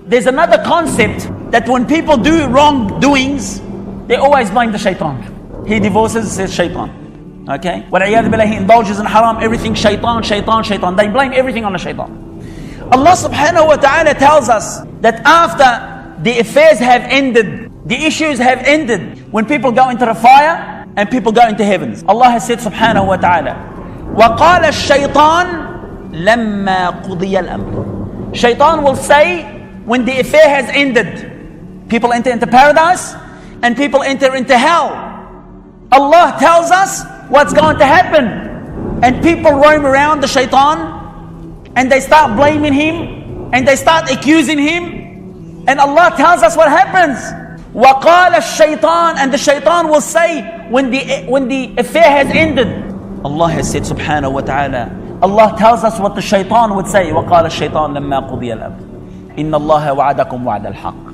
There's another concept that when people do wrongdoings, they always blame the shaitan. He divorces, says shaitan. Okay? وَالْعِيَاذُ بِاللَّهِ, he indulges in haram, everything shaitan, shaitan, shaitan. They blame everything on the shaitan. Allah subhanahu wa ta'ala tells us that after the affairs have ended, the issues have ended, when people go into the fire and people go into heavens. Allah has said subhanahu wa ta'ala, وَقَالَ الشَّيْطَانِ لَمَّا قُضِيَ الْأَمْرِ. Shaitan will say, when the affair has ended, people enter into paradise and people enter into hell. Allah tells us what's going to happen. And people roam around the shaitan and they start blaming him and they start accusing him. And Allah tells us what happens. وَقَالَ الشَّيْطَانِ, and the shaitan will say when the affair has ended. Allah has said subhanahu wa ta'ala, Allah tells us what the shaitan would say. وَقَالَ الشَّيْطَانِ لَمَّا قُضِيَ الْأَمْرِ إِنَّ اللَّهَ وَعَدَكُمْ وَعْدَ الْحَقِّ.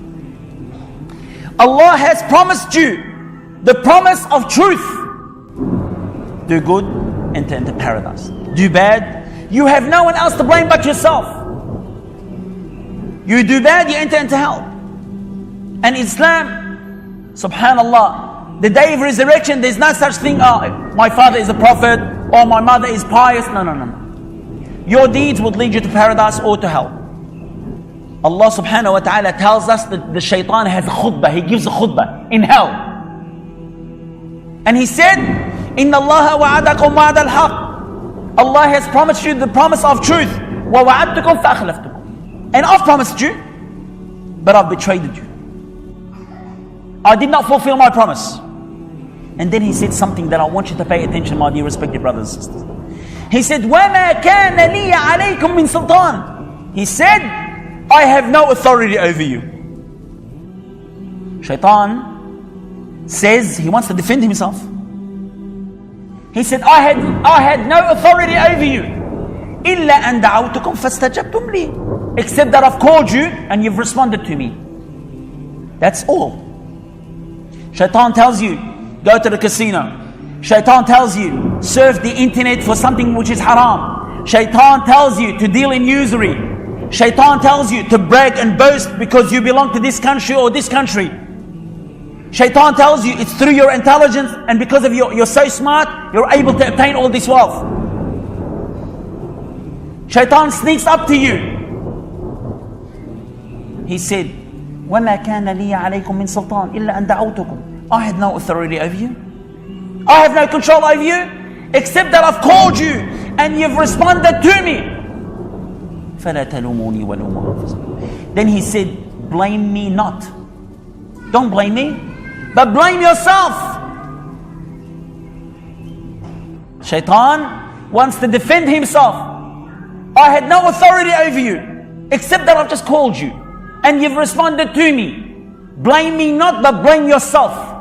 Allah has promised you the promise of truth. Do good, enter into paradise. Do bad, you have no one else to blame but yourself. You do bad, you enter into hell. And Islam, subhanallah, the day of resurrection, there's no such thing, my father is a prophet, or my mother is pious. No, no, no, no. Your deeds would lead you to paradise or to hell. Allah subhanahu wa ta'ala tells us that the shaitan has a khutbah. He gives a khutbah in hell. And he said, إِنَّ اللَّهَ وَعَدَكُمْ وَعْدَ الْحَقِّ. Allah has promised you the promise of truth. وَوَعَدْتُكُمْ فَأَخْلَفْتُكُمْ. And I've promised you, but I've betrayed you. I did not fulfill my promise. And then he said something that I want you to pay attention, my dear respected brothers and sisters. He said, وَمَا كَانَ لِي عَلَيْكُمْ مِنْ سُلْطَانٍ. He said, I have no authority over you. Shaitan says he wants to defend himself. He said, I had no authority over you. إِلَّا أَن دَعَوْتُكُمْ فَاسْتَجَبْتُمْ لِي. Except that I've called you and you've responded to me. That's all. Shaitan tells you, go to the casino. Shaitan tells you, surf the internet for something which is haram. Shaitan tells you to deal in usury. Shaitan tells you to brag and boast because you belong to this country or this country. Shaitan tells you it's through your intelligence and because of you're so smart, you're able to obtain all this wealth. Shaitan sneaks up to you. He said, وَمَا كَانَ لِي عَلَيْكُمْ مِنْ سُلْطَانٍ إِلَّا أَنْ دَعَوْتُكُمْ. I had no authority over you. I have no control over you, except that I've called you and you've responded to me. فَلَا تَلُومُونِي وَلُومُوا أَنفُسَكُمْ. Then he said, blame me not. Don't blame me, but blame yourself. Shaitan wants to defend himself. I had no authority over you, except that I've just called you and you've responded to me. Blame me not, but blame yourself.